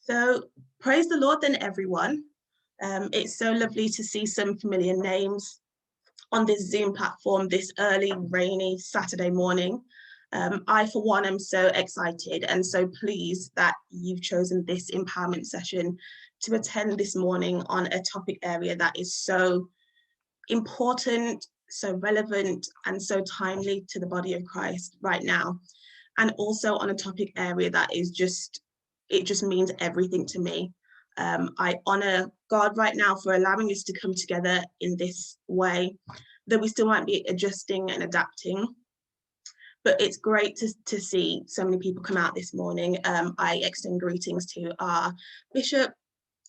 So praise the Lord then, everyone. It's so lovely to see some familiar names on this Zoom platform this early, rainy Saturday morning. I, for one, am so excited and so pleased that you've chosen this empowerment session to attend this morning on a topic area that is so important, so relevant, and so timely to the body of Christ right now. And also on a topic area that is it just means everything to me. I honor God right now for allowing us to come together in this way, though we still might be adjusting and adapting. But it's great to see so many people come out this morning. I extend greetings to our bishop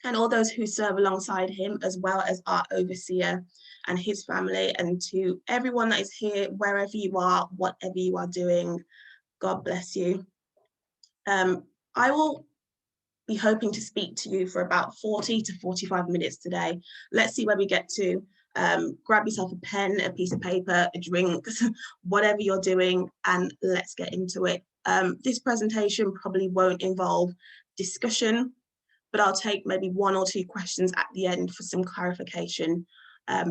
and all those who serve alongside him, as well as our overseer and his family, and to everyone that is here, wherever you are, whatever you are doing, God bless you. I will be hoping to speak to you for about 40 to 45 minutes today. Let's see where we get to. Grab yourself a pen, a piece of paper, a drink, whatever you're doing, and let's get into it. This presentation probably won't involve discussion, but I'll take maybe one or two questions at the end for some clarification,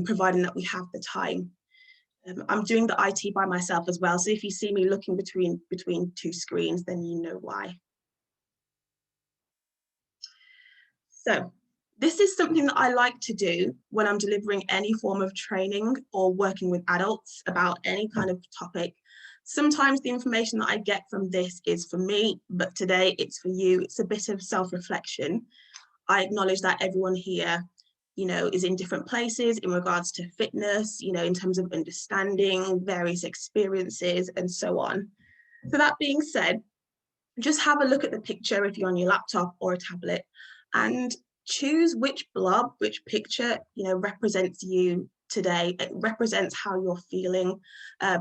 providing that we have the time. I'm doing the IT by myself as well, so if you see me looking between two screens, then you know why. So this is something that I like to do when I'm delivering any form of training or working with adults about any kind of topic. Sometimes the information that I get from this is for me, but today it's for you. It's a bit of self-reflection. I acknowledge that everyone here, is in different places in regards to fitness, in terms of understanding various experiences and so on. So that being said, just have a look at the picture if you're on your laptop or a tablet and choose which blob, which picture, represents you today. It represents how you're feeling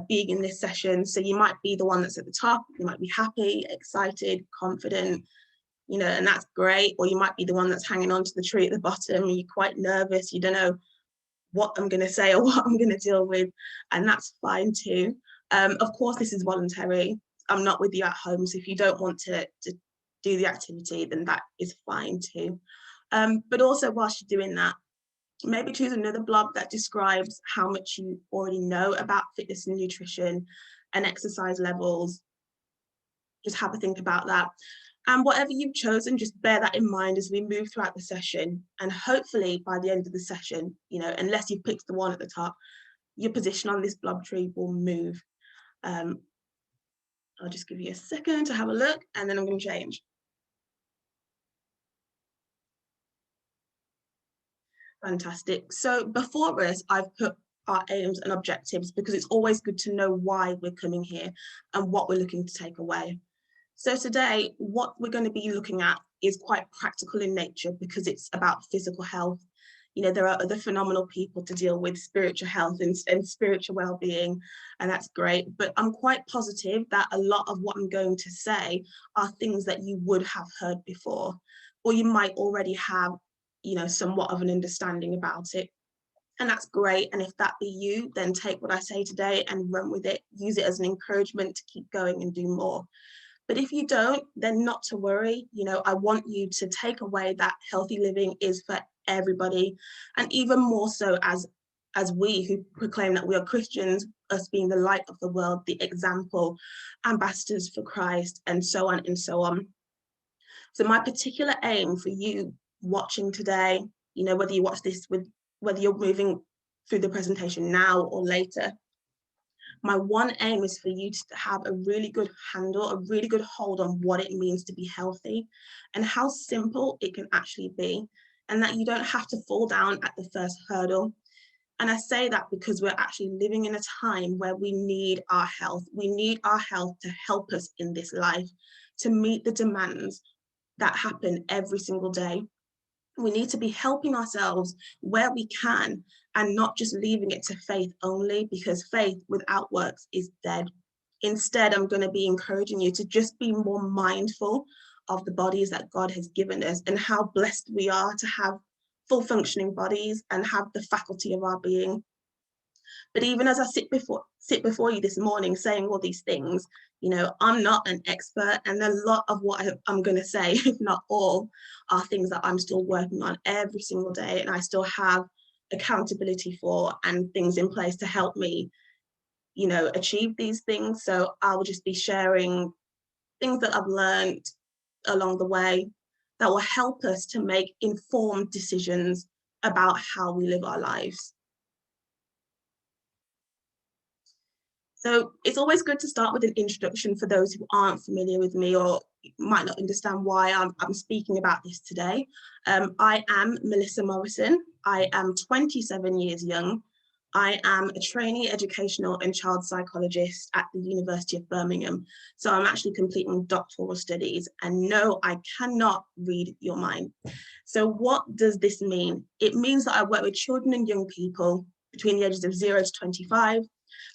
being in this session. So you might be the one that's at the top, you might be happy, excited, confident, and that's great. Or you might be the one that's hanging onto the tree at the bottom and you're quite nervous, you don't know what I'm going to say or what I'm going to deal with, and that's fine too. Of course, this is voluntary. I'm not with you at home, so if you don't want to do the activity, then that is fine too. But also, whilst you're doing that, maybe choose another blob that describes how much you already know about fitness and nutrition and exercise levels. Just have a think about that. And whatever you've chosen, just bear that in mind as we move throughout the session. And hopefully by the end of the session, unless you picked the one at the top, your position on this blob tree will move. I'll just give you a second to have a look, and then I'm going to change. Fantastic. So before us, I've put our aims and objectives because it's always good to know why we're coming here and what we're looking to take away. So today, what we're going to be looking at is quite practical in nature because it's about physical health. There are other phenomenal people to deal with spiritual health and spiritual well-being, and that's great. But I'm quite positive that a lot of what I'm going to say are things that you would have heard before, or you might already have, somewhat of an understanding about it. And that's great. And if that be you, then take what I say today and run with it. Use it as an encouragement to keep going and do more. But if you don't, then not to worry. I want you to take away that healthy living is for everybody, and even more so as we who proclaim that we are Christians, us being the light of the world, the example, ambassadors for Christ, and so on and so on. So my particular aim for you watching today, whether you watch this whether you're moving through the presentation now or later, my one aim is for you to have a really good handle, a really good hold on what it means to be healthy and how simple it can actually be, and that you don't have to fall down at the first hurdle. And I say that because we're actually living in a time where we need our health. We need our health to help us in this life, to meet the demands that happen every single day. We need to be helping ourselves where we can and not just leaving it to faith only, because faith without works is dead. Instead, I'm going to be encouraging you to just be more mindful of the bodies that God has given us and how blessed we are to have full functioning bodies and have the faculty of our being. But even as I sit before you this morning saying all these things, I'm not an expert, and a lot of what I'm going to say, if not all, are things that I'm still working on every single day, and I still have accountability for and things in place to help me, achieve these things. So I will just be sharing things that I've learned along the way that will help us to make informed decisions about how we live our lives. So it's always good to start with an introduction for those who aren't familiar with me or might not understand why I'm speaking about this today. I am Melissa Morrison. I am 27 years young. I am a trainee educational and child psychologist at the University of Birmingham. So I'm actually completing doctoral studies, and no, I cannot read your mind. So what does this mean? It means that I work with children and young people between the ages of 0 to 25,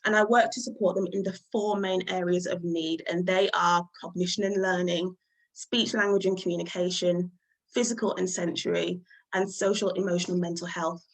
and I work to support them in the 4 main areas of need, and they are cognition and learning, speech, language and communication, physical and sensory, and social, emotional, mental health.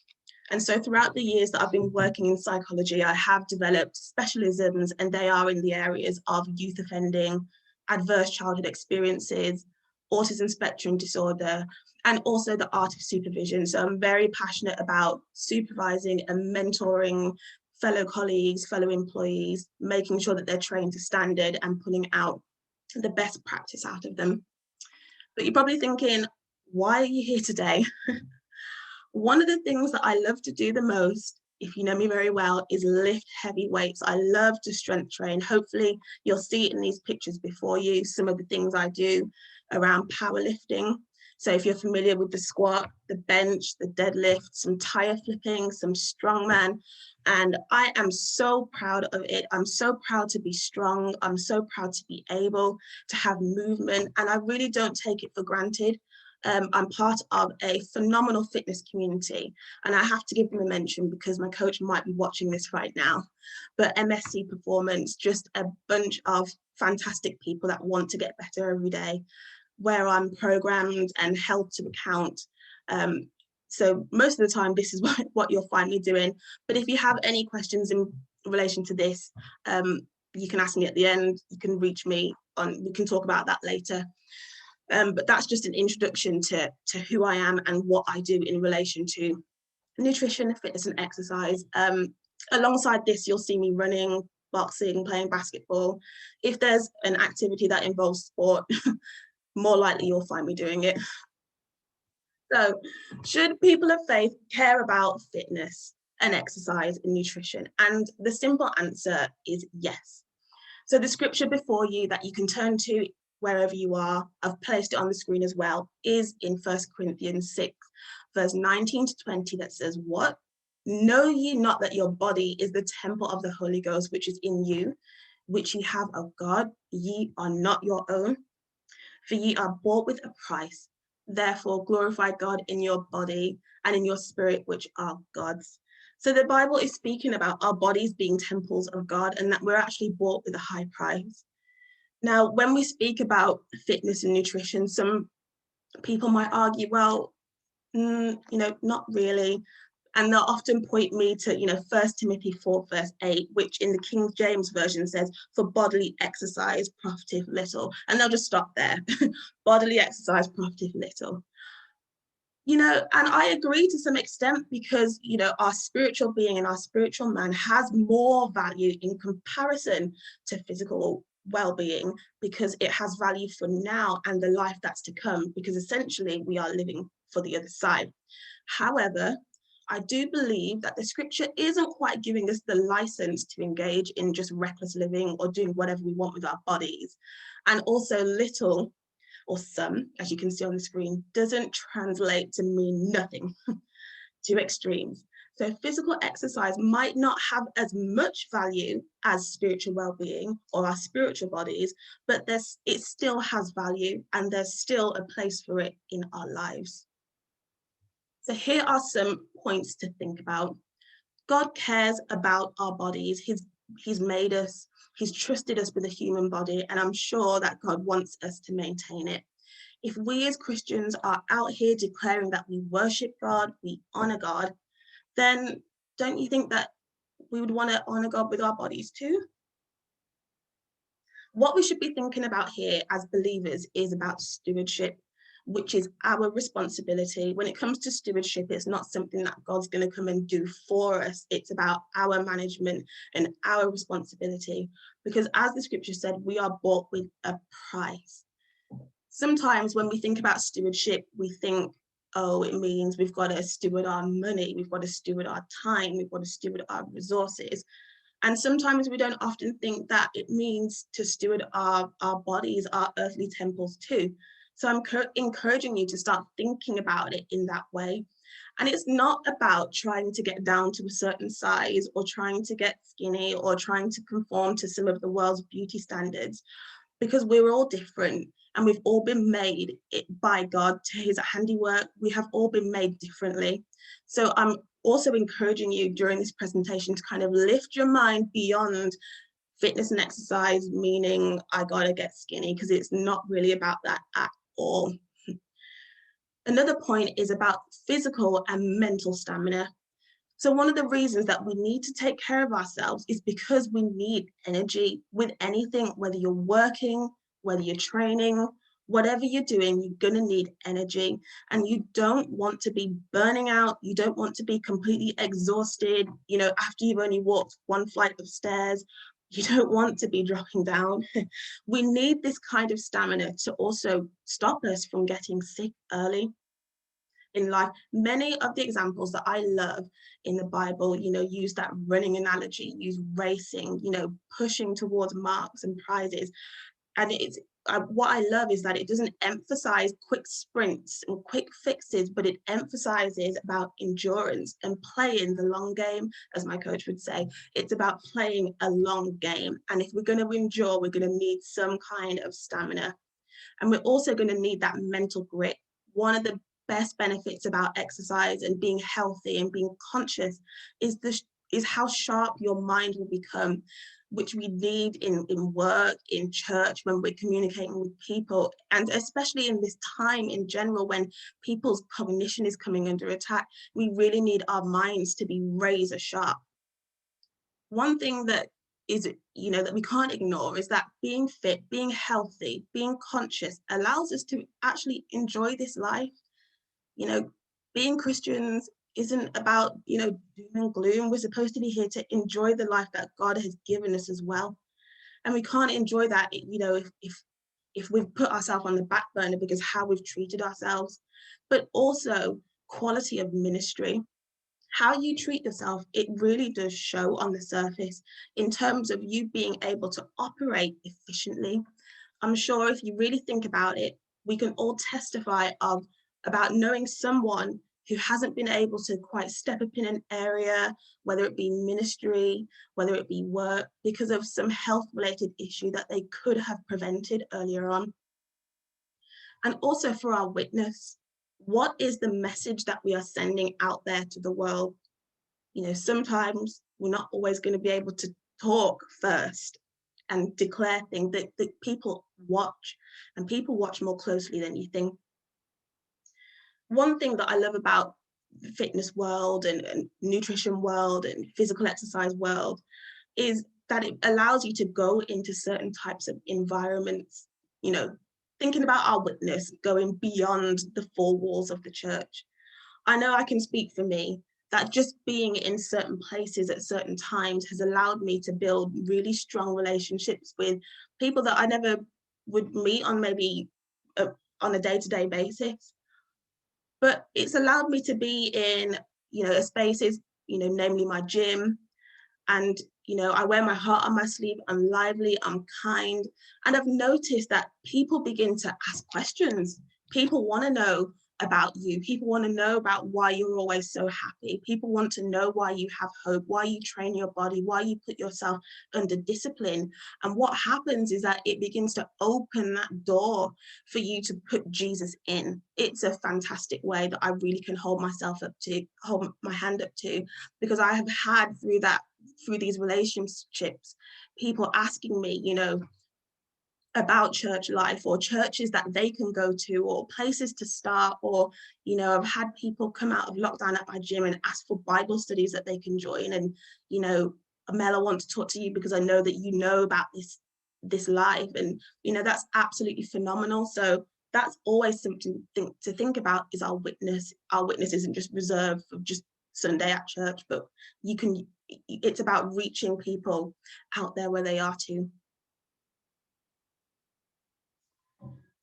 And so throughout the years that I've been working in psychology, I have developed specialisms, and they are in the areas of youth offending, adverse childhood experiences, autism spectrum disorder, and also the art of supervision. So I'm very passionate about supervising and mentoring fellow colleagues, fellow employees, making sure that they're trained to standard and pulling out the best practice out of them. But you're probably thinking, why are you here today? One of the things that I love to do the most, if you know me very well, is lift heavy weights. I love to strength train. Hopefully you'll see it in these pictures before you, some of the things I do around powerlifting. So if you're familiar with the squat, the bench, the deadlift, some tire flipping, some strongman, and I am so proud of it. I'm so proud to be strong. I'm so proud to be able to have movement, and I really don't take it for granted. I'm part of a phenomenal fitness community, and I have to give them a mention because my coach might be watching this right now. But MSC Performance, just a bunch of fantastic people that want to get better every day, where I'm programmed and held to account. So most of the time, this is what you'll find me doing. But if you have any questions in relation to this, you can ask me at the end. You can reach me we can talk about that later. But that's just an introduction to who I am and what I do in relation to nutrition, fitness and exercise. Alongside this, you'll see me running, boxing, playing basketball. If there's an activity that involves sport, more likely you'll find me doing it. So, should people of faith care about fitness and exercise and nutrition? And the simple answer is yes. So the scripture before you that you can turn to wherever you are, I've placed it on the screen as well, is in 1 Corinthians 6, verse 19 to 20, that says, what? Know ye not that your body is the temple of the Holy Ghost, which is in you, which ye have of God? Ye are not your own, for ye are bought with a price. Therefore glorify God in your body and in your spirit, which are God's. So the Bible is speaking about our bodies being temples of God, and that we're actually bought with a high price. Now, when we speak about fitness and nutrition, some people might argue, well, not really. And they'll often point me to, 1 Timothy 4, verse 8, which in the King James Version says, for bodily exercise profiteth little. And they'll just stop there. Bodily exercise profiteth little. And I agree to some extent because, our spiritual being and our spiritual man has more value in comparison to physical well-being, because it has value for now and the life that's to come, because essentially we are living for the other side. However, I do believe that the scripture isn't quite giving us the license to engage in just reckless living or doing whatever we want with our bodies. And also little or some, as you can see on the screen, doesn't translate to mean nothing. Two extremes. So physical exercise might not have as much value as spiritual well-being or our spiritual bodies, but it still has value, and there's still a place for it in our lives. So here are some points to think about. God cares about our bodies. He's made us, he's trusted us with a human body, and I'm sure that God wants us to maintain it. If we as Christians are out here declaring that we worship God, we honor God, then don't you think that we would want to honor God with our bodies too. What we should be thinking about here as believers is about stewardship, which is our responsibility. When it comes to stewardship, it's not something that God's going to come and do for us. It's about our management and our responsibility, because as the scripture said, we are bought with a price. Sometimes when we think about stewardship, we think, oh, it means we've got to steward our money, we've got to steward our time, we've got to steward our resources. And sometimes we don't often think that it means to steward our bodies, our earthly temples too. So I'm encouraging you to start thinking about it in that way. And it's not about trying to get down to a certain size or trying to get skinny or trying to conform to some of the world's beauty standards, because we're all different and we've all been made by God to his handiwork. We have all been made differently. So I'm also encouraging you during this presentation to kind of lift your mind beyond fitness and exercise, meaning I gotta get skinny, because it's not really about that at all. Another point is about physical and mental stamina. So one of the reasons that we need to take care of ourselves is because we need energy with anything, whether you're working, whether you're training, whatever you're doing, you're going to need energy, and you don't want to be burning out. You don't want to be completely exhausted, after you've only walked one flight of stairs. You don't want to be dropping down. We need this kind of stamina to also stop us from getting sick early in life. Many of the examples that I love in the Bible, use that running analogy, use racing, pushing towards marks and prizes. And it's what I love is that it doesn't emphasize quick sprints and quick fixes, but it emphasizes about endurance and playing the long game, as my coach would say. It's about playing a long game. And if we're going to endure, we're going to need some kind of stamina. And we're also going to need that mental grit. One of the best benefits about exercise and being healthy and being conscious is how sharp your mind will become, which we need in work, in church, when we're communicating with people, and especially in this time in general when people's cognition is coming under attack. We really need our minds to be razor sharp. One thing that is, that we can't ignore is that being fit, being healthy, being conscious allows us to actually enjoy this life. Being Christians isn't about, doom and gloom. We're supposed to be here to enjoy the life that God has given us as well. And we can't enjoy that, if we've put ourselves on the back burner because how we've treated ourselves. But also quality of ministry. How you treat yourself, it really does show on the surface in terms of you being able to operate efficiently. I'm sure if you really think about it, we can all testify about knowing someone who hasn't been able to quite step up in an area, whether it be ministry, whether it be work, because of some health-related issue that they could have prevented earlier on. And also for our witness, what is the message that we are sending out there to the world? Sometimes we're not always going to be able to talk first and declare things that people watch, and people watch more closely than you think. One thing that I love about the fitness world and nutrition world and physical exercise world is that it allows you to go into certain types of environments, thinking about our witness, going beyond the four walls of the church. I know I can speak for me that just being in certain places at certain times has allowed me to build really strong relationships with people that I never would meet on maybe on a day-to-day basis. But it's allowed me to be in, spaces, namely my gym. And, I wear my heart on my sleeve. I'm lively, I'm kind. And I've noticed that people begin to ask questions. People want to know about you. People want to know about why you're always so happy. People want to know why you have hope, why you train your body, why you put yourself under discipline. And what happens is that it begins to open that door for you to put Jesus in. It's a fantastic way that I really can hold my hand up to, because I have had through these relationships, people asking me, about church life or churches that they can go to or places to start, or I've had people come out of lockdown at my gym and ask for Bible studies that they can join, and Mel, I want to talk to you because I know that you know about this life, and that's absolutely phenomenal. So that's always something to think about, is our witness. Our witness isn't just reserved for just Sunday at church, but it's about reaching people out there where they are too.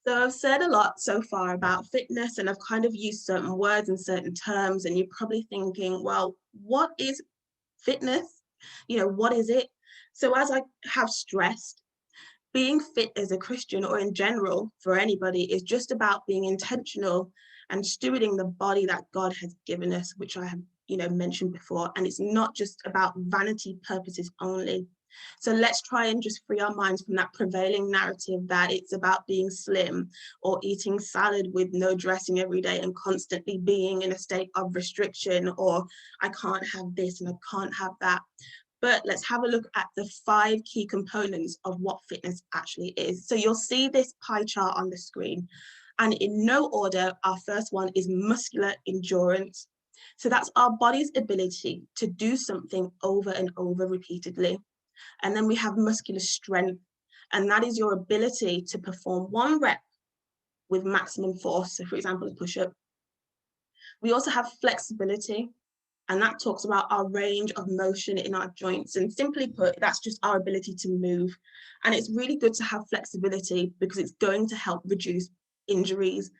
So I've said a lot so far about fitness, and I've kind of used certain words and certain terms, and you're probably thinking, well, what is fitness? What is it? So as I have stressed, being fit as a Christian, or in general for anybody, is just about being intentional and stewarding the body that God has given us, which I have mentioned before. And it's not just about vanity purposes only. So let's try and just free our minds from that prevailing narrative that it's about being slim or eating salad with no dressing every day and constantly being in a state of restriction, or I can't have this and I can't have that. But let's have a look at the 5 key components of what fitness actually is. So you'll see this pie chart on the screen, and in no order, our first one is muscular endurance. So that's our body's ability to do something over and over repeatedly. And then we have muscular strength, and that is your ability to perform 1 rep with maximum force. So for example, a push-up. We also have flexibility, and that talks about our range of motion in our joints. And simply put, that's just our ability to move. And it's really good to have flexibility because it's going to help reduce injuries.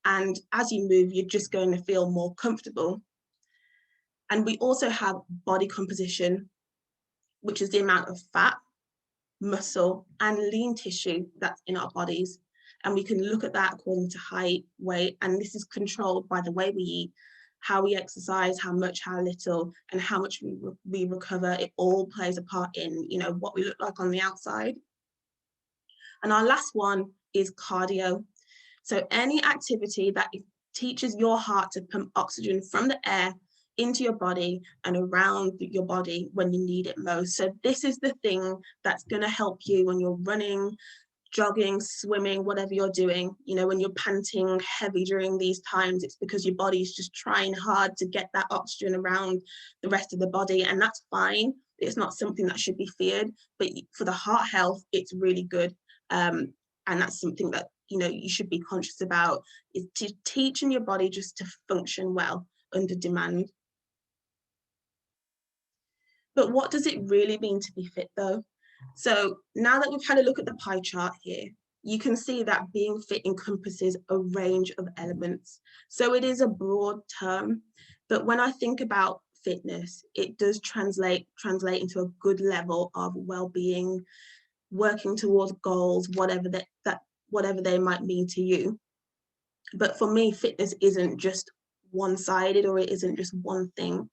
And as you move, you're just going to feel more comfortable. And we also have body composition, which is the amount of fat, muscle, and lean tissue that's in our bodies. And we can look at that according to height, weight, and this is controlled by the way we eat, how we exercise, how much, how little, and how much we recover. It all plays a part in, what we look like on the outside. And our last one is cardio. So any activity that teaches your heart to pump oxygen from the air into your body and around your body when you need it most. So this is the thing that's going to help you when you're running, jogging, swimming, whatever you're doing. When you're panting heavy during these times, it's because your body's just trying hard to get that oxygen around the rest of the body, and that's fine. It's not something that should be feared, but for the heart health, it's really good. And that's something that you should be conscious about, is teaching your body just to function well under demand. But what does it really mean to be fit though? So now that we've had a look at the pie chart here, you can see that being fit encompasses a range of elements. So it is a broad term, but when I think about fitness, it does translate into a good level of well-being, working towards goals, whatever they might mean to you. But for me, fitness isn't just one-sided, or it isn't just one thing.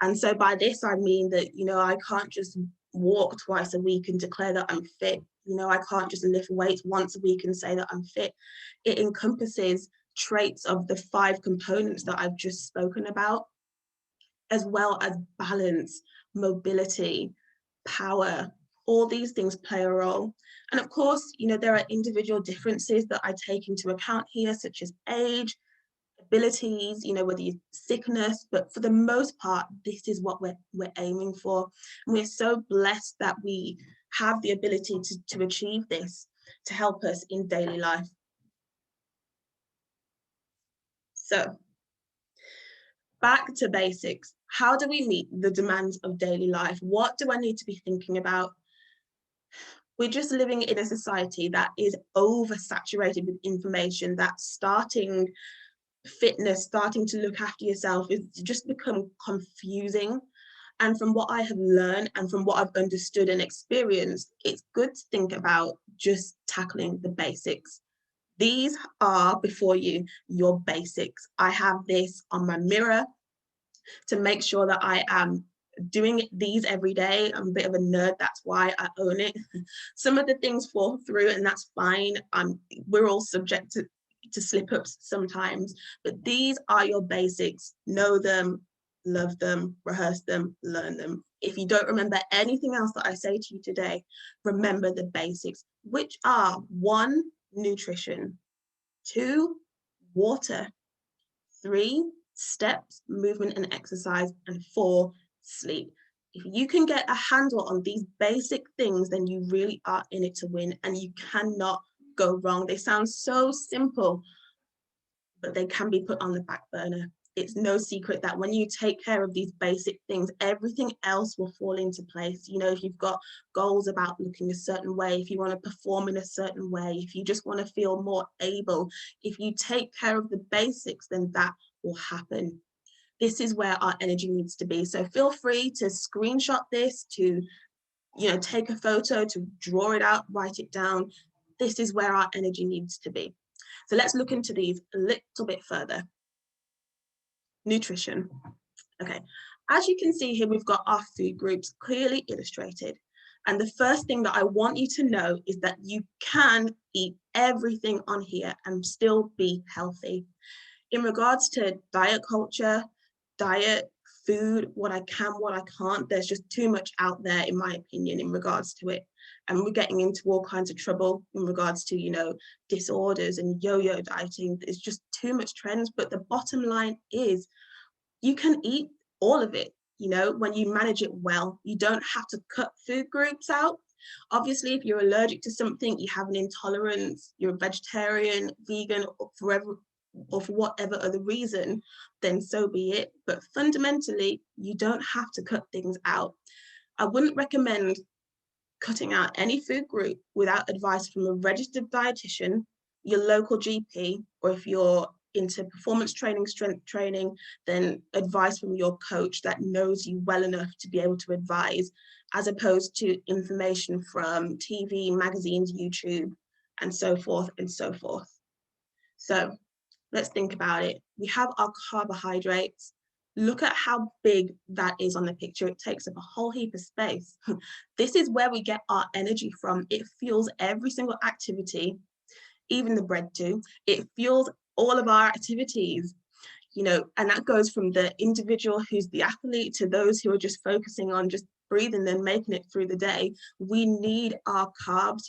And so by this, I mean that, I can't just walk twice a week and declare that I'm fit. I can't just lift weights once a week and say that I'm fit. It encompasses traits of the 5 components that I've just spoken about, as well as balance, mobility, power. All these things play a role. And of course, there are individual differences that I take into account here, such as age, abilities, whether you sickness, but for the most part, this is what we're aiming for. And we're so blessed that we have the ability to achieve this, to help us in daily life. So back to basics. How do we meet the demands of daily life? What do I need to be thinking about? We're just living in a society that is oversaturated with information, that starting to look after yourself is just become confusing. And from what I have learned and from what I've understood and experienced, it's good to think about just tackling the basics. These are, before you, your basics. I have this on my mirror to make sure that I am doing these every day. I'm a bit of a nerd, that's why I own it. Some of the things fall through, and that's fine. We're all subject to slip-ups sometimes, but these are your basics. Know them, love them, rehearse them, learn them. If you don't remember anything else that I say to you today, remember the basics, which are 1, nutrition, 2, water, 3, steps, movement and exercise, and 4, sleep. If you can get a handle on these basic things, then you really are in it to win and you cannot go wrong. They sound so simple, but they can be put on the back burner. It's no secret that when you take care of these basic things, everything else will fall into place. You know, if you've got goals about looking a certain way, if you want to perform in a certain way, if you just want to feel more able, if you take care of the basics, then that will happen. This is where our energy needs to be. So feel free to screenshot this, to, take a photo, to draw it out, write it down. This is where our energy needs to be. So let's look into these a little bit further. Nutrition. Okay, as you can see here, we've got our food groups clearly illustrated. And the first thing that I want you to know is that you can eat everything on here and still be healthy. In regards to diet culture, diet, food, what I can, what I can't, there's just too much out there, in my opinion, in regards to it. And we're getting into all kinds of trouble in regards to, disorders and yo-yo dieting. There's just too much trends. But the bottom line is you can eat all of it, when you manage it well. You don't have to cut food groups out. Obviously, if you're allergic to something, you have an intolerance, you're a vegetarian, vegan, or for whatever other reason, then so be it. But fundamentally, you don't have to cut things out. I wouldn't recommend cutting out any food group without advice from a registered dietitian, your local GP, or if you're into performance training, strength training, then advice from your coach that knows you well enough to be able to advise, as opposed to information from TV, magazines, YouTube, and so forth and so forth. So let's think about it. We have our carbohydrates. Look at how big that is on the picture. It takes up a whole heap of space. This is where we get our energy from. It fuels every single activity, even the bread too. It fuels all of our activities, and that goes from the individual who's the athlete to those who are just focusing on just breathing and making it through the day. We need our carbs,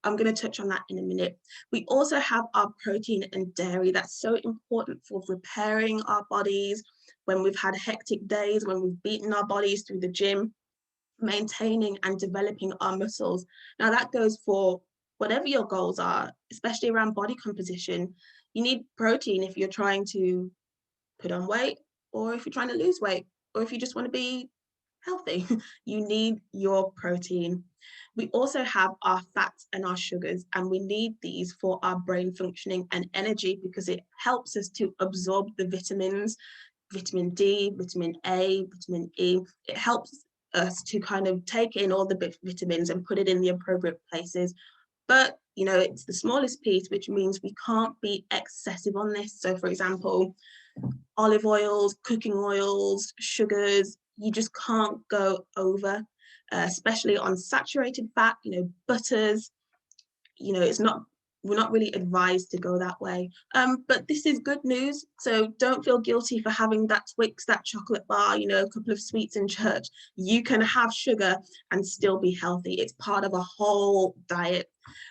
I'm going to touch on that in a minute. We also have our protein and dairy. That's so important for repairing our bodies when we've had hectic days, when we've beaten our bodies through the gym, maintaining and developing our muscles. Now that goes for whatever your goals are, especially around body composition. You need protein if you're trying to put on weight, or if you're trying to lose weight, or if you just want to be healthy. You need your protein. We also have our fats and our sugars, and we need these for our brain functioning and energy because it helps us to absorb the vitamins, vitamin D, vitamin A, vitamin E. It helps us to kind of take in all the vitamins and put it in the appropriate places. But, it's the smallest piece, which means we can't be excessive on this. So, for example, olive oils, cooking oils, sugars, you just can't go over, especially on saturated fat, butters, we're not really advised to go that way. But this is good news. So don't feel guilty for having that Twix, that chocolate bar, a couple of sweets in church. You can have sugar and still be healthy. It's part of a whole diet.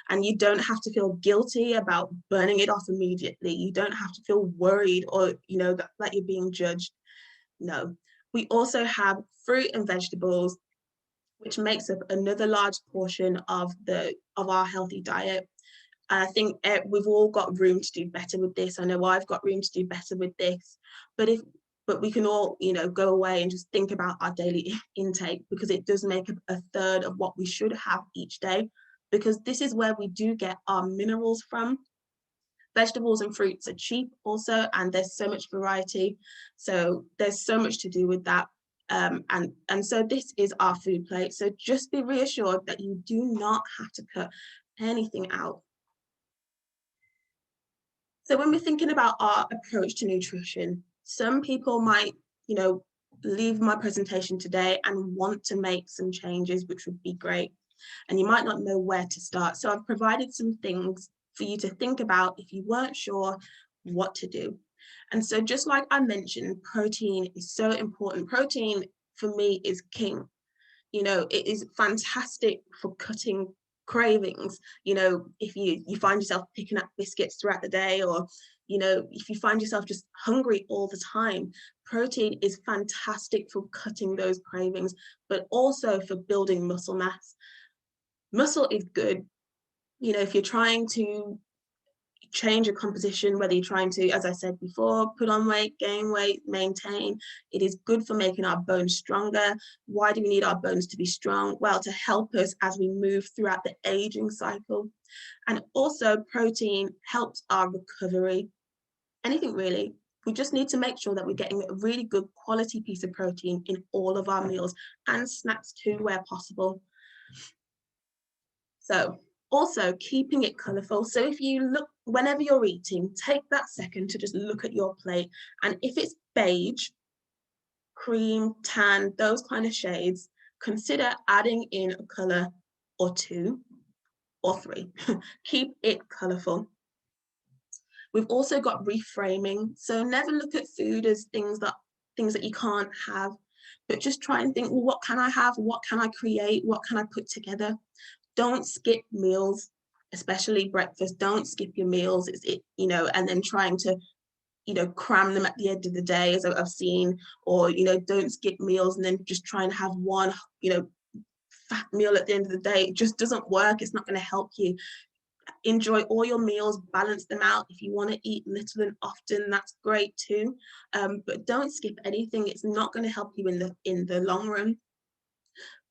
And you don't have to feel guilty about burning it off immediately. You don't have to feel worried or, that you're being judged. No. We also have fruit and vegetables, which makes up another large portion of our healthy diet. I think we've all got room to do better with this. I know I've got room to do better with this, but we can all, go away and just think about our daily intake, because it does make up a third of what we should have each day, because this is where we do get our minerals from. Vegetables and fruits are cheap also, and there's so much variety. So there's so much to do with that. And so this is our food plate. So just be reassured that you do not have to cut anything out. So when we're thinking about our approach to nutrition, some people might, leave my presentation today and want to make some changes, which would be great. And you might not know where to start. So I've provided some things for you to think about if you weren't sure what to do. And so just like I mentioned, protein is so important. Protein for me is king. It is fantastic for cutting cravings. If you find yourself picking up biscuits throughout the day, or if you find yourself just hungry all the time, protein is fantastic for cutting those cravings, but also for building muscle mass. Muscle is good. If you're trying to change your composition, whether you're trying to, as I said before, put on weight, gain weight, maintain, it is good for making our bones stronger. Why do we need our bones to be strong? Well, to help us as we move throughout the aging cycle. And also protein helps our recovery. Anything really. We just need to make sure that we're getting a really good quality piece of protein in all of our meals, and snacks too where possible. So also keeping it colourful. So if you look, whenever you're eating, take that second to just look at your plate. And if it's beige, cream, tan, those kind of shades, consider adding in a colour or two or three. Keep it colourful. We've also got reframing. So never look at food as things that you can't have, but just try and think, well, what can I have? What can I create? What can I put together? Don't skip meals, especially breakfast. Don't skip your meals. And then trying to, cram them at the end of the day, as I've seen, or, don't skip meals and then just try and have one, fat meal at the end of the day. It just doesn't work. It's not going to help you. Enjoy all your meals, balance them out. If you want to eat little and often, that's great too. But don't skip anything. It's not going to help you in the long run.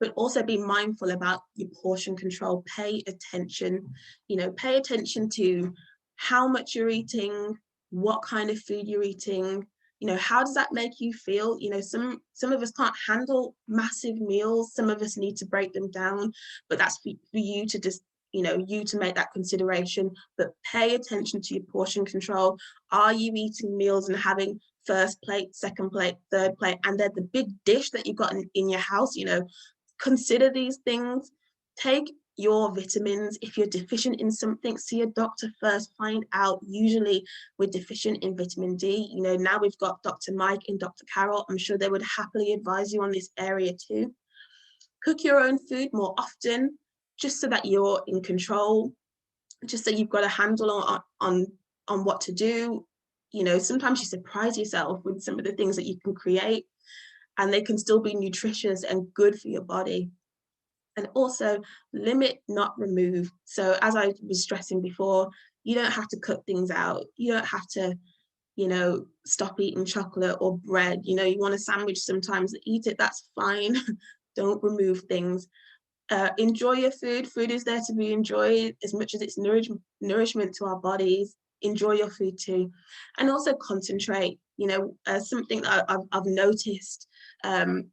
But also be mindful about your portion control. Pay attention, pay attention to how much you're eating, what kind of food you're eating, how does that make you feel? Some of us can't handle massive meals. Some of us need to break them down, but that's for you to just, you to make that consideration. But pay attention to your portion control. Are you eating meals and having first plate, second plate, third plate, and then the big dish that you've got in your house? Consider these things. Take your vitamins. If you're deficient in something, see a doctor first, find out. Usually we're deficient in vitamin D. Now we've got Dr. Mike and Dr. Carol. I'm sure they would happily advise you on this area too. Cook your own food more often, just so that you're in control, just so you've got a handle on what to do. Sometimes you surprise yourself with some of the things that you can create, and they can still be nutritious and good for your body. And also limit, not remove. So as I was stressing before, you don't have to cut things out. You don't have to, stop eating chocolate or bread. You want a sandwich sometimes, eat it, that's fine. Don't remove things. Enjoy your food. Food is there to be enjoyed as much as it's nourishment to our bodies. Enjoy your food too. And also concentrate. Something that I've noticed in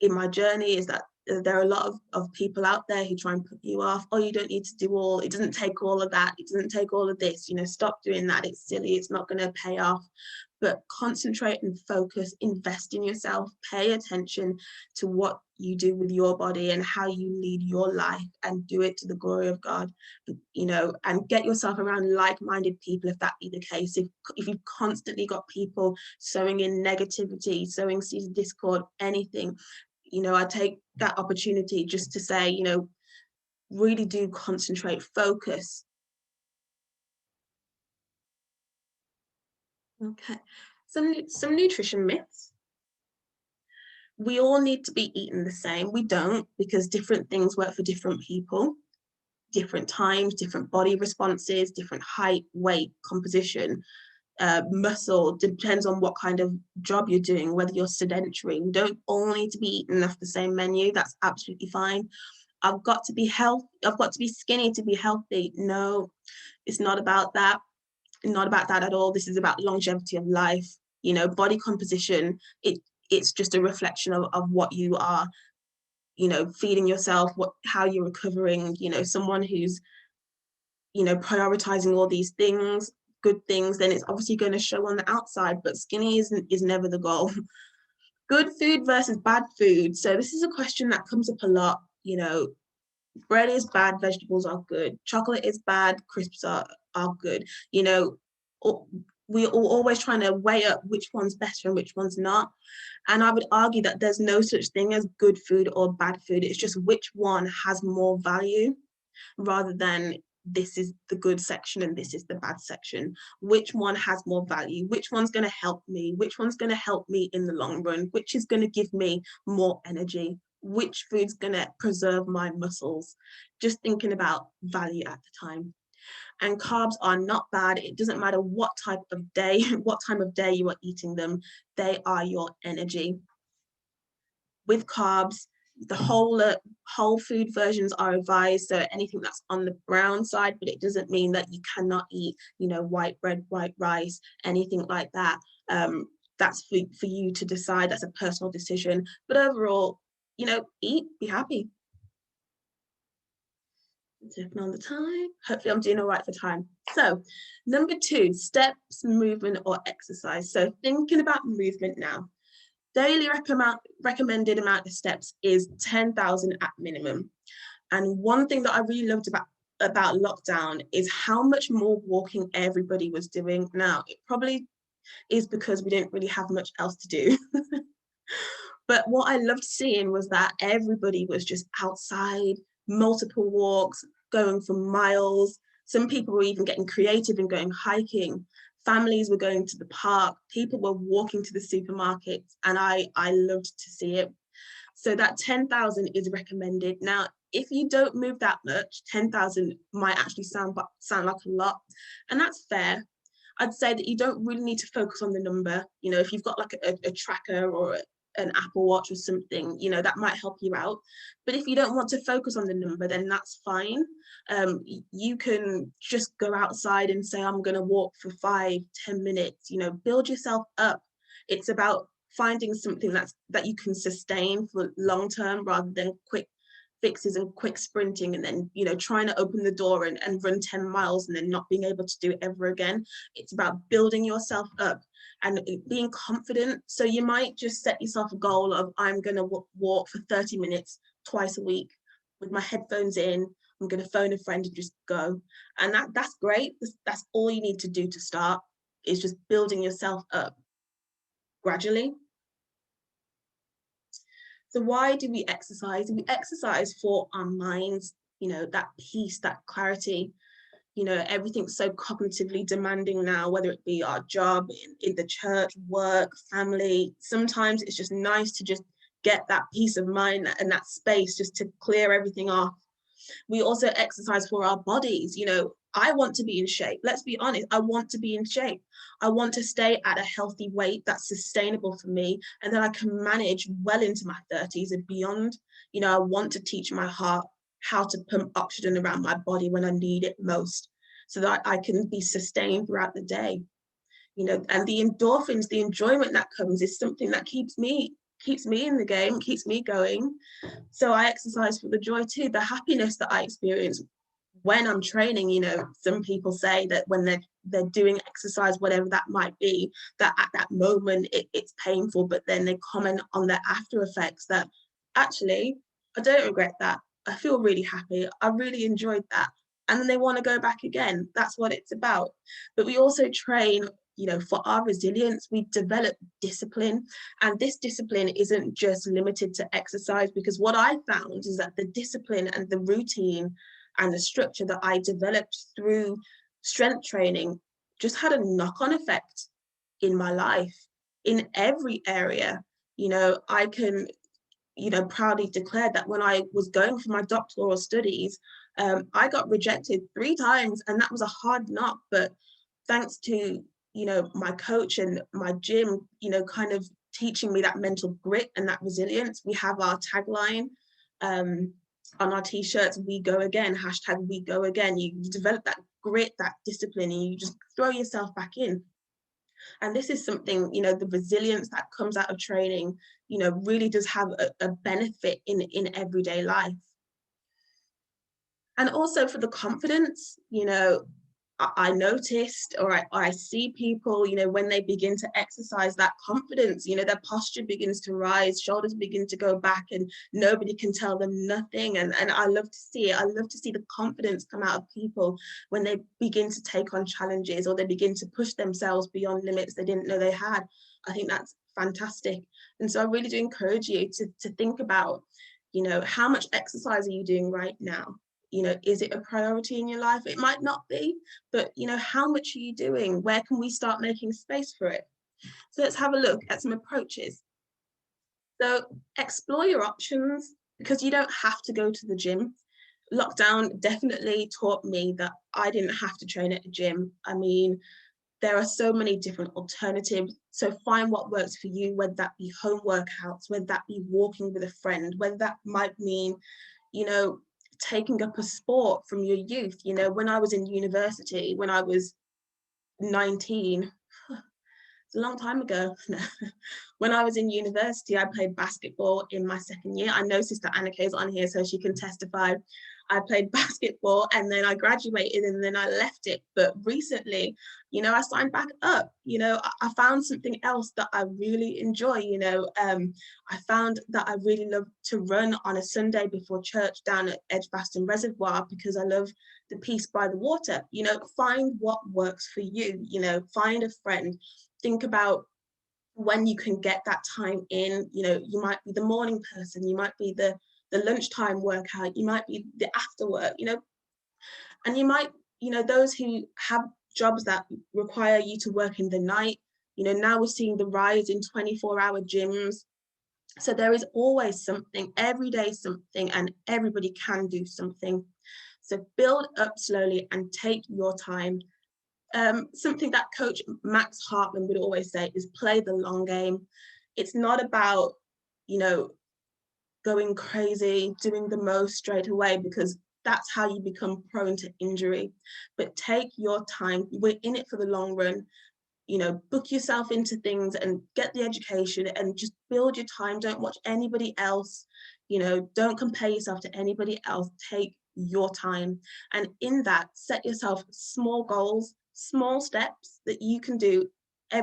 my journey is that there are a lot of people out there who try and put you off. Oh, you don't need to do it doesn't take all of that. It doesn't take all of this. Stop doing that. It's silly. It's not going to pay off. But concentrate and focus, invest in yourself, pay attention to what you do with your body and how you lead your life, and do it to the glory of God, and get yourself around like-minded people if that be the case. If you've constantly got people sowing in negativity, sowing seeds of discord, anything, I take that opportunity just to say, really do concentrate, focus. Okay, some nutrition myths. We all need to be eating the same. We don't, because different things work for different people, different times, different body responses, different height, weight, composition, muscle. Depends on what kind of job you're doing, whether you're sedentary. We don't all need to be eating off the same menu. That's absolutely fine. I've got to be skinny to be healthy. No, it's not about that. Not about that at all. This is about longevity of life. Body composition, it's just a reflection of what you are, feeding yourself, how you're recovering, someone who's, prioritizing all these things, good things, then it's obviously going to show on the outside, but skinny is never the goal. Good food versus bad food. So this is a question that comes up a lot. Bread is bad, vegetables are good. Chocolate is bad, crisps are good. we're always trying to weigh up which one's better and which one's not. And I would argue that there's no such thing as good food or bad food. It's just which one has more value, rather than this is the good section and this is the bad section. Which one has more value? Which one's going to help me? Which one's going to help me in the long run? Which is going to give me more energy? Which food's going to preserve my muscles? Just thinking about value at the time. And carbs are not bad. It doesn't matter what type of day, what time of day you are eating them. They are your energy. With carbs, the whole food versions are advised, so anything that's on the brown side, but it doesn't mean that you cannot eat, white bread, white rice, anything like that. That's for you to decide. That's a personal decision. But overall, eat, be happy. Checking on the time. Hopefully I'm doing all right for time. So number 2, steps, movement or exercise. So thinking about movement now. Daily recommended amount of steps is 10,000 at minimum. And one thing that I really loved about lockdown is how much more walking everybody was doing. Now, it probably is because we didn't really have much else to do. But what I loved seeing was that everybody was just outside, multiple walks, going for miles. Some people were even getting creative and going hiking. Families were going to the park. People were walking to the supermarkets, and I loved to see it. So that 10,000 is recommended. Now, if you don't move that much, 10,000 might actually sound like a lot, and that's fair. I'd say that you don't really need to focus on the number. If you've got like a tracker or an Apple Watch or something, that might help you out. But if you don't want to focus on the number, then that's fine. You can just go outside and say, I'm going to walk for 5-10 minutes, build yourself up. It's about finding something that you can sustain for long term, rather than quick fixes and quick sprinting and then trying to open the door and run 10 miles and then not being able to do it ever again. It's about building yourself up and being confident. So you might just set yourself a goal of, I'm going to walk for 30 minutes twice a week with my headphones in. I'm going to phone a friend and just go. And that's great. That's all you need to do to start, is just building yourself up gradually. So why do we exercise? We exercise for our minds, that peace, that clarity. Everything's so cognitively demanding now, whether it be our job, in the church, work, family. Sometimes it's just nice to just get that peace of mind and that space just to clear everything off. We also exercise for our bodies. I want to be in shape. Let's be honest. I want to be in shape. I want to stay at a healthy weight that's sustainable for me and that I can manage well into my 30s and beyond. I want to teach my heart how to pump oxygen around my body when I need it most, so that I can be sustained throughout the day. And the endorphins, the enjoyment that comes, is something that keeps me in the game, keeps me going. So I exercise for the joy too, the happiness that I experience when I'm training. Some people say that when they're doing exercise, whatever that might be, that at that moment it's painful, but then they comment on the after effects that actually, I don't regret that. I feel really happy. I really enjoyed that. And then they want to go back again. That's what it's about. But we also train, for our resilience. We develop discipline. And this discipline isn't just limited to exercise, because what I found is that the discipline and the routine and the structure that I developed through strength training just had a knock-on effect in my life, in every area. I can proudly declare that when I was going for my doctoral studies, I got rejected 3 times, and that was a hard knock. But thanks to my coach and my gym, kind of teaching me that mental grit and that resilience. We have our tagline on our t-shirts, "We go again," #we go again. You develop that grit, that discipline, and you just throw yourself back in. And this is something, the resilience that comes out of training, really does have a benefit in everyday life. And also for the confidence, I noticed, or I see people, you know, when they begin to exercise, that confidence, you know, their posture begins to rise, shoulders begin to go back, and nobody can tell them nothing. And I love to see it. I love to see the confidence come out of people when they begin to take on challenges, or they begin to push themselves beyond limits they didn't know they had. I think that's fantastic. And so I really do encourage you to think about, you know, how much exercise are you doing right now? You know, is it a priority in your life? It might not be, but you know, how much are you doing? Where can we start making space for it? So let's have a look at some approaches. So explore your options, because you don't have to go to the gym. Lockdown definitely taught me that I didn't have to train at a gym. I mean, there are so many different alternatives. So find what works for you, whether that be home workouts, whether that be walking with a friend, whether that might mean, you know, taking up a sport from your youth. You know, when I was in university, when I was 19, it's a long time ago. When I was in university, I played basketball in my second year. I know Sister Anna Kay's on here, so she can testify. I played basketball, and then I graduated, and then I left it. But recently, you know, I signed back up. You know, I found something else that I really enjoy. You know, I found that I really love to run on a Sunday before church down at Edgbaston Reservoir, because I love the peace by the water. You know, find what works for you. You know, find a friend. Think about when you can get that time in. You know, you might be the morning person, you might be the lunchtime workout, you might be the after work, you know, and you might, you know, those who have jobs that require you to work in the night. You know, now we're seeing the rise in 24-hour gyms. So there is always something, every day something, and everybody can do something. So build up slowly and take your time. Something that Coach Max Hartman would always say is play the long game. It's not about, you know, going crazy, doing the most straight away, because that's how you become prone to injury. But take your time. We're in it for the long run. You know, book yourself into things and get the education and just build your time. Don't watch anybody else. You know, don't compare yourself to anybody else. Take your time. And in that, set yourself small goals, small steps that you can do.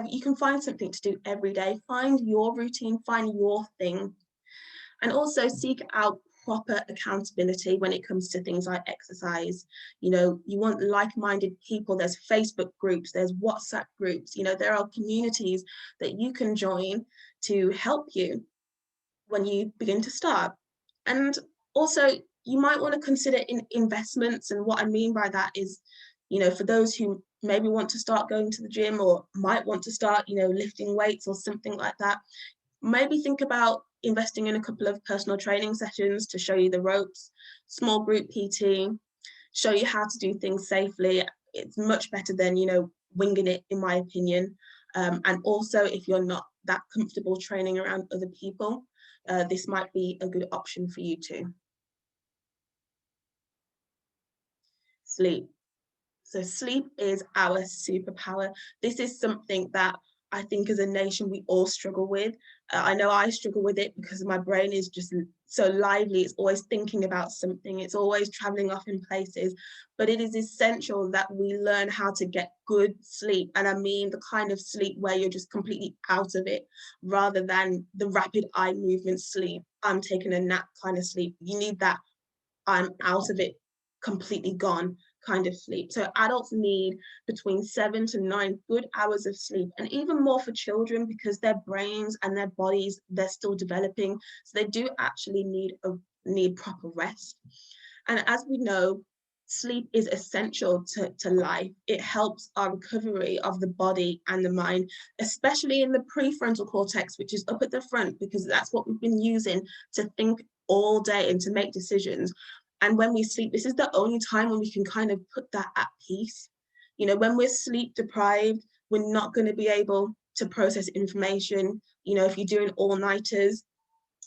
You can find something to do every day. Find your routine, find your thing. And also seek out proper accountability when it comes to things like exercise. You know, you want like-minded people. There's Facebook groups, there's WhatsApp groups, you know, there are communities that you can join to help you when you begin to start. And also, you might want to consider investments. And what I mean by that is, you know, for those who maybe want to start going to the gym, or might want to start, you know, lifting weights or something like that, maybe think about investing in a couple of personal training sessions to show you the ropes, small group PT, show you how to do things safely. It's much better than, you know, winging it, in my opinion. And also, if you're not that comfortable training around other people, this might be a good option for you too. Sleep. So sleep is our superpower. This is something that I think as a nation we all struggle with. I know I struggle with it because my brain is just so lively. It's always thinking about something. It's always traveling off in places. But it is essential that we learn how to get good sleep. And I mean the kind of sleep where you're just completely out of it, rather than the rapid eye movement sleep. I'm taking a nap kind of sleep. You need that I'm out of it, completely gone kind of sleep. So adults need between 7 to 9 good hours of sleep, and even more for children, because their brains and their bodies, they're still developing. So they do actually need proper rest. And as we know, sleep is essential to life. It helps our recovery of the body and the mind, especially in the prefrontal cortex, which is up at the front, because that's what we've been using to think all day and to make decisions. And when we sleep, this is the only time when we can kind of put that at peace. You know, when we're sleep deprived, we're not going to be able to process information. You know, if you're doing all-nighters,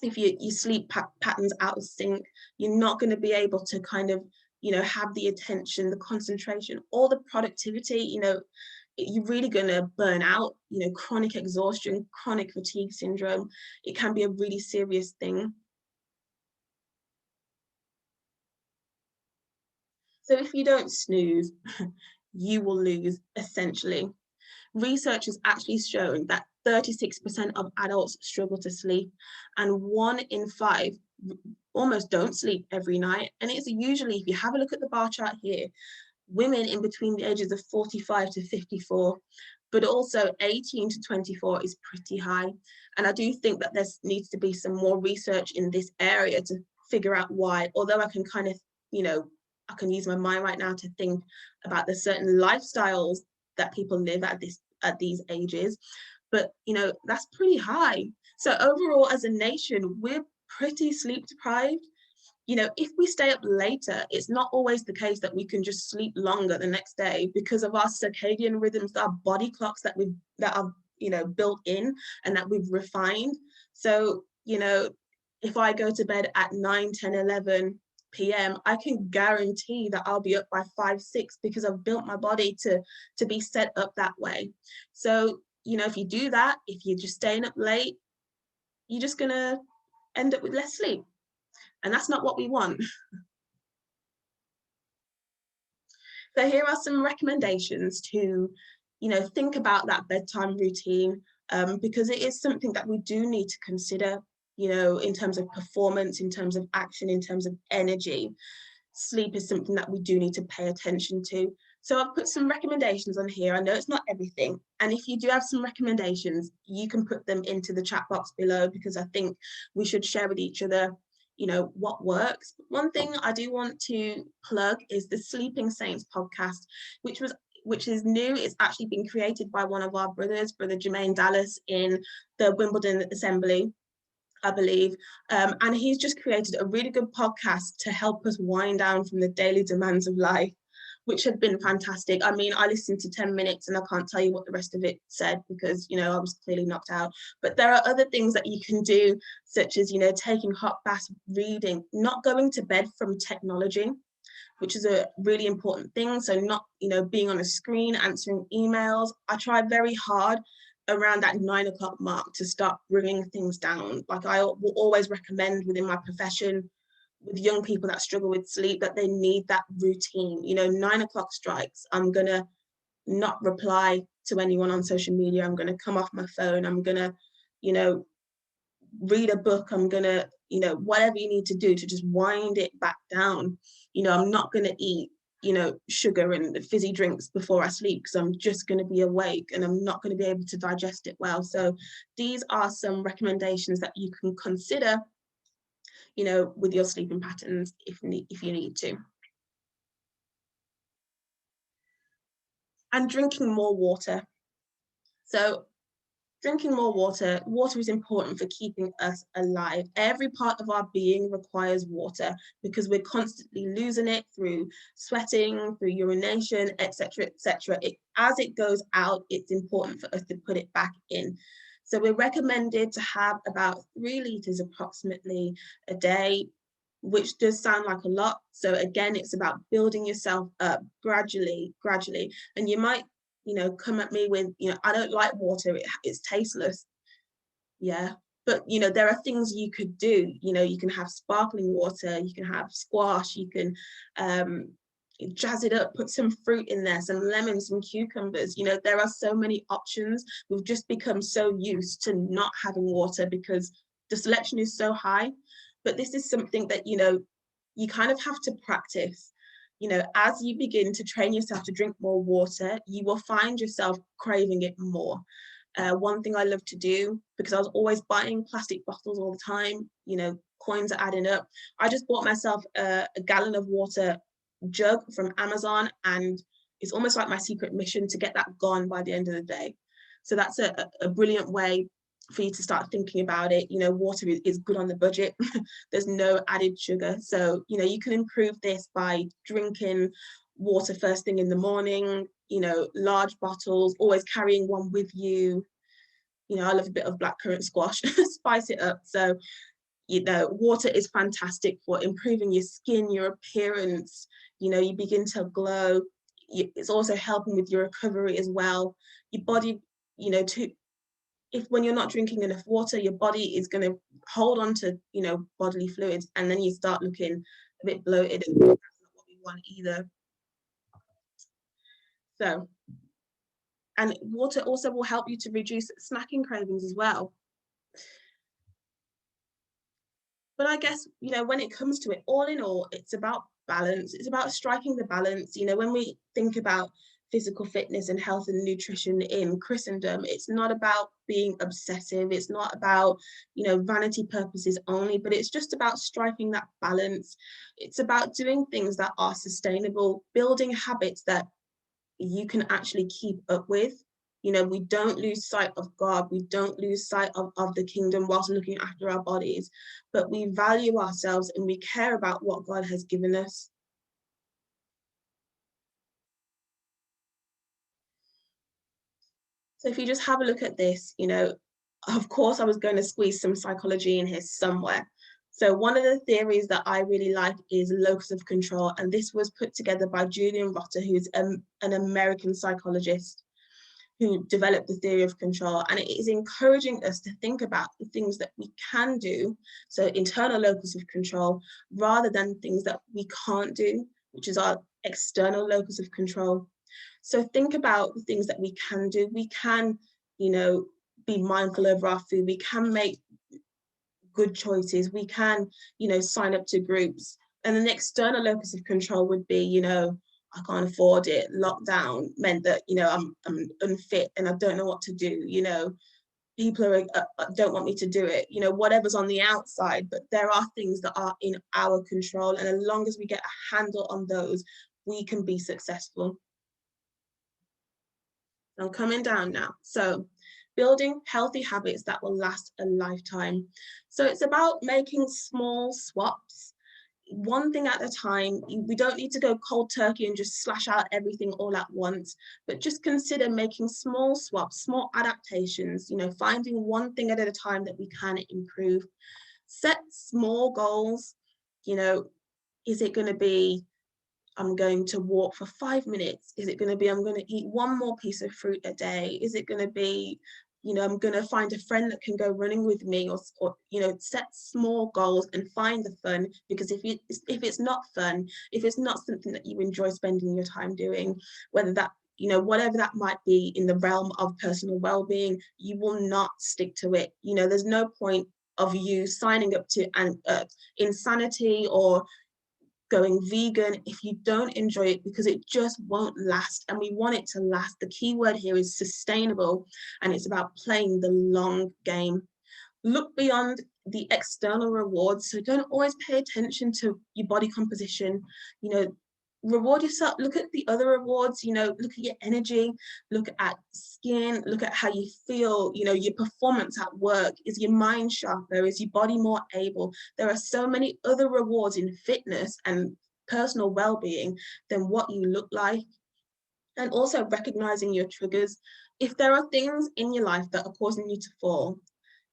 if your sleep patterns out of sync, you're not going to be able to kind of, you know, have the attention, the concentration, or the productivity. You know, you're really going to burn out. You know, chronic exhaustion, chronic fatigue syndrome, it can be a really serious thing. So if you don't snooze, you will lose essentially. Research has actually shown that 36% of adults struggle to sleep, and 1 in 5 almost don't sleep every night. And it's usually, if you have a look at the bar chart here, women in between the ages of 45 to 54, but also 18 to 24 is pretty high. And I do think that there needs to be some more research in this area to figure out why, although I can kind of, I can use my mind right now to think about the certain lifestyles that people live at these ages, but that's pretty high. So overall, as a nation, we're pretty sleep deprived. If we stay up later, it's not always the case that we can just sleep longer the next day because of our circadian rhythms, our body clocks that are built in and that we've refined. So if I go to bed at 9, 10, 11 p.m., I can guarantee that I'll be up by 5, 6 because I've built my body to be set up that way. So if you do that, if you're just staying up late, you're just gonna end up with less sleep. And that's not what we want. So here are some recommendations to, think about that bedtime routine, because it is something that we do need to consider, in terms of performance, in terms of action, in terms of energy. Sleep is something that we do need to pay attention to. So I've put some recommendations on here. I know it's not everything. And if you do have some recommendations, you can put them into the chat box below, because I think we should share with each other what works. One thing I do want to plug is the Sleeping Saints podcast, which is new. It's actually been created by one of our brothers, Brother Jermaine Dallas, in the Wimbledon Assembly, I believe. And he's just created a really good podcast to help us wind down from the daily demands of life, which have been fantastic. I mean, I listened to 10 minutes and I can't tell you what the rest of it said because, I was clearly knocked out. But there are other things that you can do, such as, taking hot baths, reading, not going to bed from technology, which is a really important thing. So not, being on a screen, answering emails. I try very hard around that 9 o'clock mark to start bringing things down. Like I will always recommend within my profession, with young people that struggle with sleep, that they need that routine. 9 o'clock strikes, I'm gonna not reply to anyone on social media. I'm gonna come off my phone. I'm gonna, read a book. I'm gonna, whatever you need to do to just wind it back down. I'm not gonna eat, sugar and fizzy drinks before I sleep because I'm just going to be awake and I'm not going to be able to digest it well. So these are some recommendations that you can consider, with your sleeping patterns if you need to. And drinking more water. So drinking more water. Water is important for keeping us alive. Every part of our being requires water because we're constantly losing it through sweating, through urination, etc., etc. As it goes out, it's important for us to put it back in. So we're recommended to have about 3 liters approximately a day, which does sound like a lot. So again, it's about building yourself up gradually. And you might come at me with, I don't like water, it's tasteless. Yeah. But, there are things you could do. You can have sparkling water, you can have squash, you can jazz it up, put some fruit in there, some lemons, some cucumbers. There are so many options. We've just become so used to not having water because the selection is so high. But this is something that, you kind of have to practice. As you begin to train yourself to drink more water, you will find yourself craving it more. One thing I love to do, because I was always buying plastic bottles all the time, coins are adding up. I just bought myself a gallon of water jug from Amazon, and it's almost like my secret mission to get that gone by the end of the day. So that's a brilliant way for you to start thinking about it. Water is good on the budget. There's no added sugar. So, you can improve this by drinking water first thing in the morning, large bottles, always carrying one with you. I love a bit of blackcurrant squash, spice it up. So, water is fantastic for improving your skin, your appearance. You begin to glow. It's also helping with your recovery as well. Your body, when you're not drinking enough water, your body is going to hold on to, bodily fluids, and then you start looking a bit bloated, and that's not what we want either. So, and water also will help you to reduce snacking cravings as well. But I guess, when it comes to it, all in all, it's about balance. It's about striking the balance. When we think about physical fitness and health and nutrition in Christendom, it's not about being obsessive. It's not about, vanity purposes only, but it's just about striking that balance. It's about doing things that are sustainable, building habits that you can actually keep up with. We don't lose sight of God. We don't lose sight of the kingdom whilst looking after our bodies, but we value ourselves and we care about what God has given us. So if you just have a look at this, of course I was going to squeeze some psychology in here somewhere. So one of the theories that I really like is locus of control, and this was put together by Julian Rotter, who's an American psychologist who developed the theory of control, and it is encouraging us to think about the things that we can do, so internal locus of control, rather than things that we can't do, which is our external locus of control. So think about the things that we can do. We can, be mindful over our food. We can make good choices. We can, sign up to groups. And an external locus of control would be, I can't afford it. Lockdown meant that, I'm unfit and I don't know what to do. People don't want me to do it. Whatever's on the outside, but there are things that are in our control. And as long as we get a handle on those, we can be successful. I'm coming down now. So building healthy habits that will last a lifetime. So it's about making small swaps, one thing at a time. We don't need to go cold turkey and just slash out everything all at once, but just consider making small swaps, small adaptations, finding one thing at a time that we can improve. Set small goals. Is it going to be, I'm going to walk for 5 minutes? Is it going to be, I'm going to eat one more piece of fruit a day? Is it going to be, I'm going to find a friend that can go running with me, or set small goals and find the fun. Because if it's not fun, if it's not something that you enjoy spending your time doing, whether that, whatever that might be in the realm of personal well-being, you will not stick to it. There's no point of you signing up to insanity or going vegan if you don't enjoy it, because it just won't last, and we want it to last. The key word here is sustainable, and it's about playing the long game. Look beyond the external rewards, so don't always pay attention to your body composition. Reward yourself. Look at the other rewards. Look at your energy, look at skin, look at how you feel, your performance at work. Is your mind sharper? Is your body more able? There are so many other rewards in fitness and personal well-being than what you look like. And also recognizing your triggers. If there are things in your life that are causing you to fall,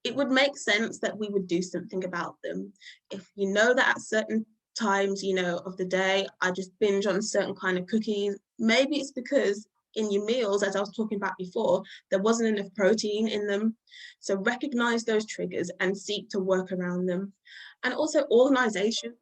it would make sense that we would do something about them. If you know that at certain times, of the day, I just binge on certain kind of cookies, maybe it's because in your meals, as I was talking about before, there wasn't enough protein in them. So recognize those triggers and seek to work around them. And also organization.